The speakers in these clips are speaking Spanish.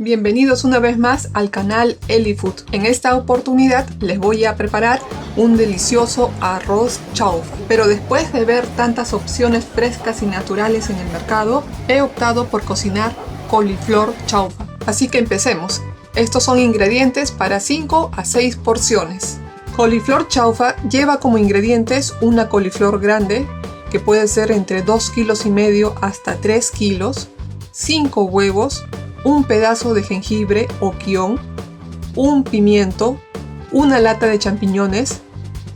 Bienvenidos una vez más al canal Elifood. En esta oportunidad les voy a preparar un delicioso arroz chaufa. Pero después de ver tantas opciones frescas y naturales en el mercado, he optado por cocinar coliflor chaufa. Así que empecemos. Estos son ingredientes para 5 a 6 porciones. Coliflor chaufa lleva como ingredientes una coliflor grande, que puede ser entre 2,5 kilos hasta 3 kilos, 5 huevos, un pedazo de jengibre o quión, un pimiento, una lata de champiñones,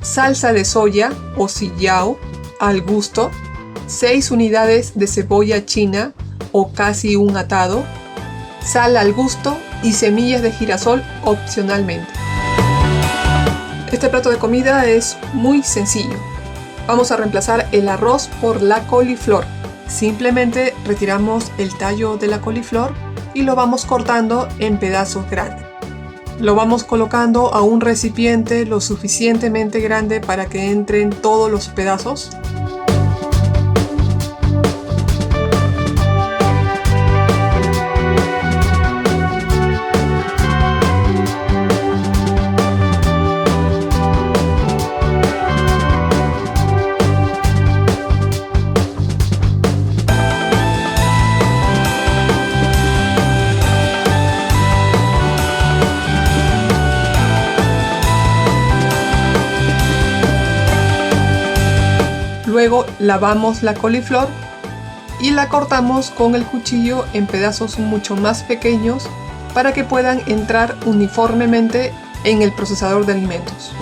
salsa de soya o sillao al gusto, 6 unidades de cebolla china o casi un atado, sal al gusto y semillas de girasol opcionalmente. Este plato de comida es muy sencillo. Vamos a reemplazar el arroz por la coliflor. Simplemente retiramos el tallo de la coliflor y lo vamos cortando en pedazos grandes. Lo vamos colocando a un recipiente lo suficientemente grande para que entren todos los pedazos. Luego lavamos la coliflor y la cortamos con el cuchillo en pedazos mucho más pequeños para que puedan entrar uniformemente en el procesador de alimentos.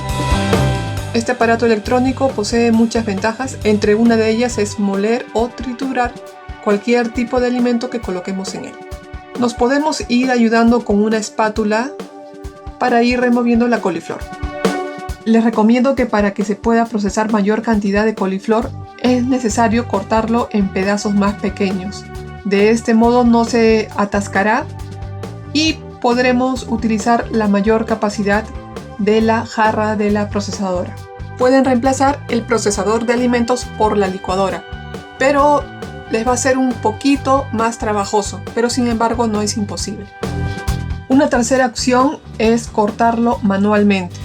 Este aparato electrónico posee muchas ventajas, entre una de ellas es moler o triturar cualquier tipo de alimento que coloquemos en él. Nos podemos ir ayudando con una espátula para ir removiendo la coliflor. Les recomiendo que para que se pueda procesar mayor cantidad de coliflor es necesario cortarlo en pedazos más pequeños. De este modo no se atascará y podremos utilizar la mayor capacidad de la jarra de la procesadora. Pueden reemplazar el procesador de alimentos por la licuadora, pero les va a ser un poquito más trabajoso, pero sin embargo no es imposible. Una tercera opción es cortarlo manualmente.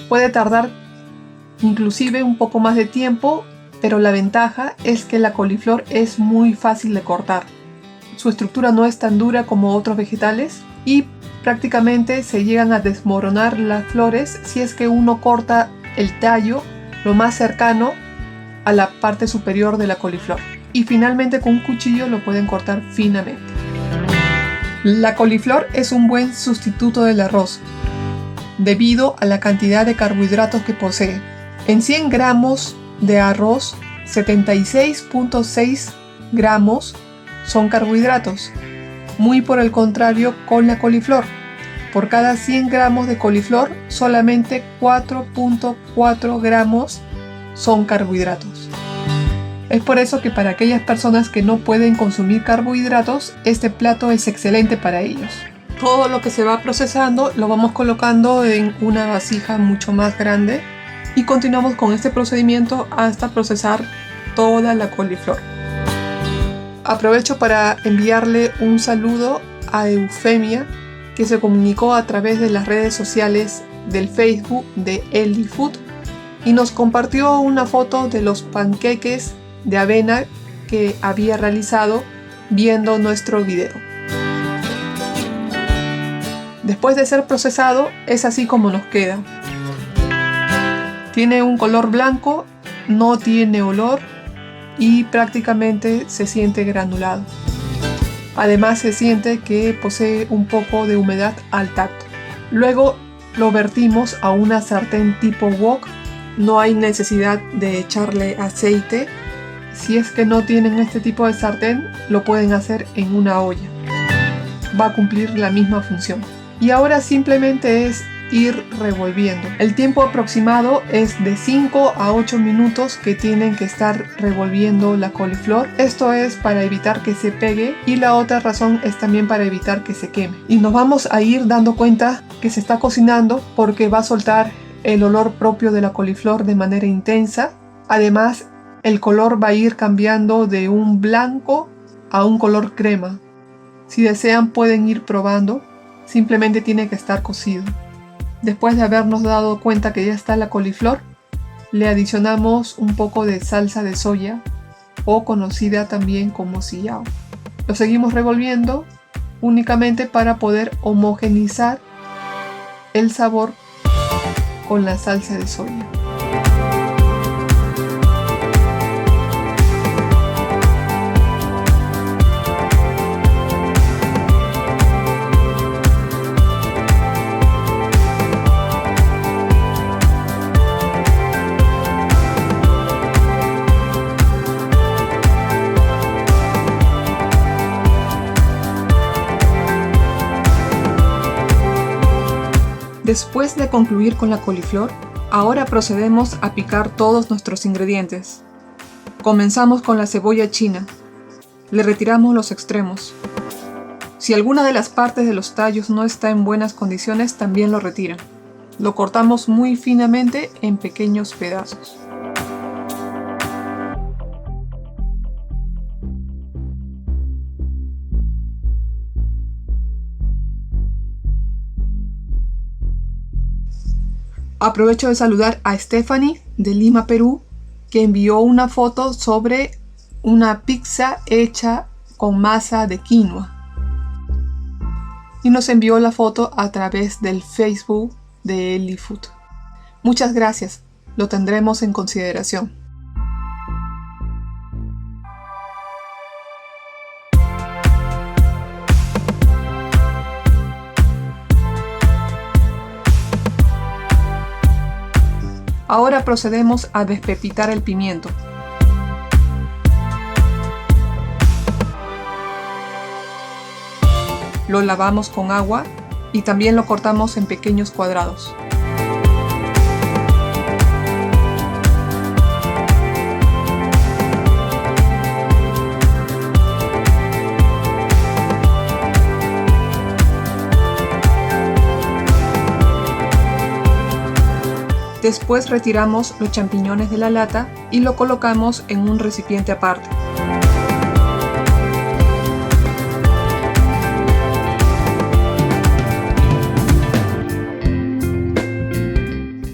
Puede tardar inclusive un poco más de tiempo, pero la ventaja es que la coliflor es muy fácil de cortar. Su estructura no es tan dura como otros vegetales y prácticamente se llegan a desmoronar las flores si es que uno corta el tallo lo más cercano a la parte superior de la coliflor. Y finalmente con un cuchillo lo pueden cortar finamente. La coliflor es un buen sustituto del arroz, debido a la cantidad de carbohidratos que posee. En 100 gramos de arroz, 76,6 gramos son carbohidratos. Muy por el contrario con la coliflor. Por cada 100 gramos de coliflor, solamente 4,4 gramos son carbohidratos. Es por eso que para aquellas personas que no pueden consumir carbohidratos, este plato es excelente para ellos. Todo lo que se va procesando lo vamos colocando en una vasija mucho más grande y continuamos con este procedimiento hasta procesar toda la coliflor. Aprovecho para enviarle un saludo a Eufemia, que se comunicó a través de las redes sociales del Facebook de Elifood y nos compartió una foto de los panqueques de avena que había realizado viendo nuestro video. Después de ser procesado, es así como nos queda. Tiene un color blanco, no tiene olor y prácticamente se siente granulado. Además se siente que posee un poco de humedad al tacto. Luego lo vertimos a una sartén tipo wok. No hay necesidad de echarle aceite. Si es que no tienen este tipo de sartén, lo pueden hacer en una olla. Va a cumplir la misma función. Y ahora simplemente es ir revolviendo. El tiempo aproximado es de 5 a 8 minutos que tienen que estar revolviendo la coliflor. Esto es para evitar que se pegue y la otra razón es también para evitar que se queme. Y nos vamos a ir dando cuenta que se está cocinando porque va a soltar el olor propio de la coliflor de manera intensa. Además, el color va a ir cambiando de un blanco a un color crema. Si desean pueden ir probando, simplemente tiene que estar cocido. Después de habernos dado cuenta que ya está la coliflor, le adicionamos un poco de salsa de soya o conocida también como sillao. Lo seguimos revolviendo únicamente para poder homogeneizar el sabor con la salsa de soya. Después de concluir con la coliflor, ahora procedemos a picar todos nuestros ingredientes. Comenzamos con la cebolla china. Le retiramos los extremos. Si alguna de las partes de los tallos no está en buenas condiciones, también lo retiran. Lo cortamos muy finamente en pequeños pedazos. Aprovecho de saludar a Stephanie de Lima, Perú, que envió una foto sobre una pizza hecha con masa de quinoa. Y nos envió la foto a través del Facebook de Elifood. Muchas gracias, lo tendremos en consideración. Ahora procedemos a despepitar el pimiento. Lo lavamos con agua y también lo cortamos en pequeños cuadrados. Después retiramos los champiñones de la lata y lo colocamos en un recipiente aparte.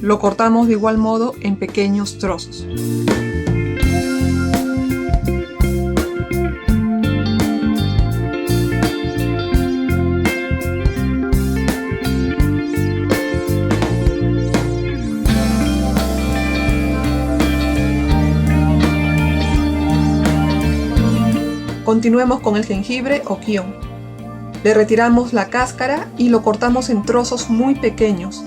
Lo cortamos de igual modo en pequeños trozos. Continuemos con el jengibre o kion. Le retiramos la cáscara y lo cortamos en trozos muy pequeños.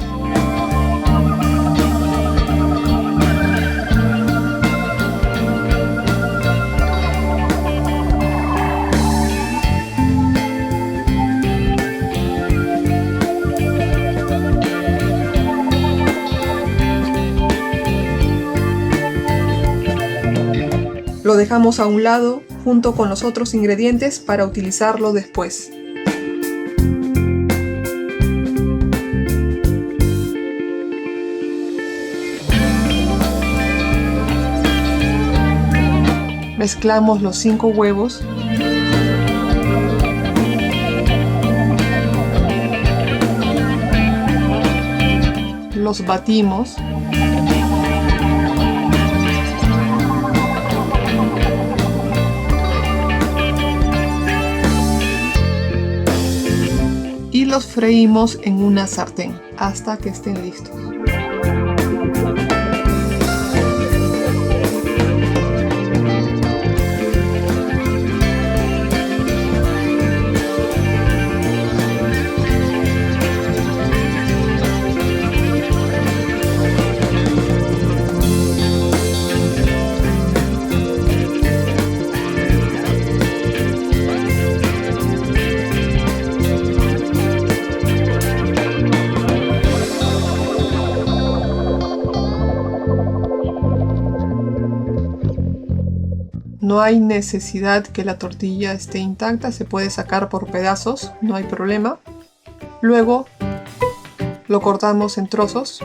Lo dejamos a un lado junto con los otros ingredientes para utilizarlo después. Mezclamos los 5 huevos. Los batimos. Y los freímos en una sartén hasta que estén listos. No hay necesidad que la tortilla esté intacta, se puede sacar por pedazos, no hay problema. Luego lo cortamos en trozos.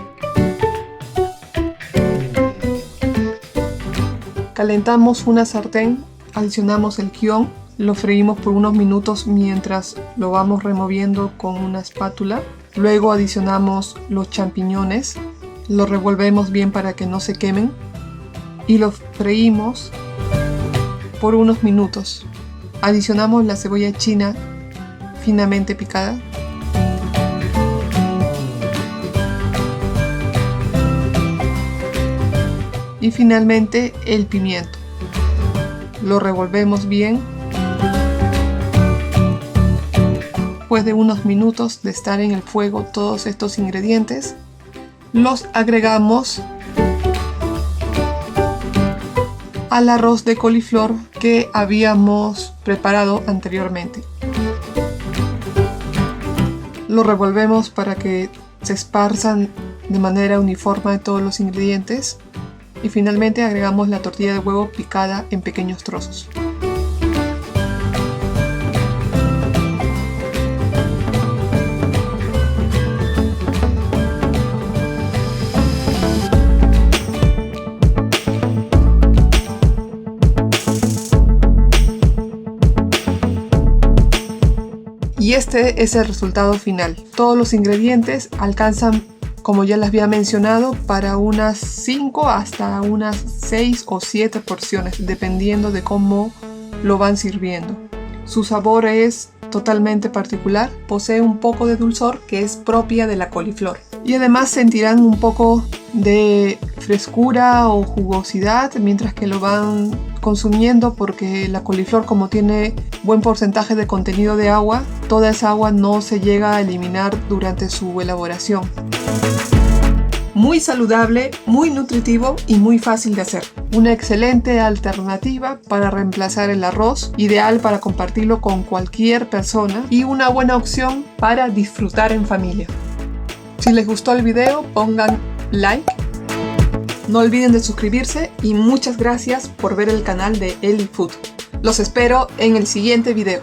Calentamos una sartén, adicionamos el kion Lo freímos por unos minutos mientras lo vamos removiendo con una espátula. Luego adicionamos los champiñones, los revolvemos bien para que no se quemen y los freímos por unos minutos. Adicionamos la cebolla china finamente picada. Y finalmente el pimiento. Lo revolvemos bien. Después de unos minutos de estar en el fuego todos estos ingredientes, los agregamos al arroz de coliflor que habíamos preparado anteriormente. Lo revolvemos para que se esparzan de manera uniforme todos los ingredientes y finalmente agregamos la tortilla de huevo picada en pequeños trozos. Y este es el resultado final. Todos los ingredientes alcanzan, como ya les había mencionado, para unas 5 hasta unas 6 o 7 porciones, dependiendo de cómo lo van sirviendo. Su sabor es totalmente particular, posee un poco de dulzor que es propia de la coliflor. Y además sentirán un poco de frescura o jugosidad mientras que lo van consumiendo, porque la coliflor, como tiene buen porcentaje de contenido de agua, toda esa agua no se llega a eliminar durante su elaboración. Muy saludable, muy nutritivo y muy fácil de hacer. Una excelente alternativa para reemplazar el arroz, ideal para compartirlo con cualquier persona y una buena opción para disfrutar en familia. Si les gustó el video, pongan like. No olviden de suscribirse y muchas gracias por ver el canal de Eli Food. Los espero en el siguiente video.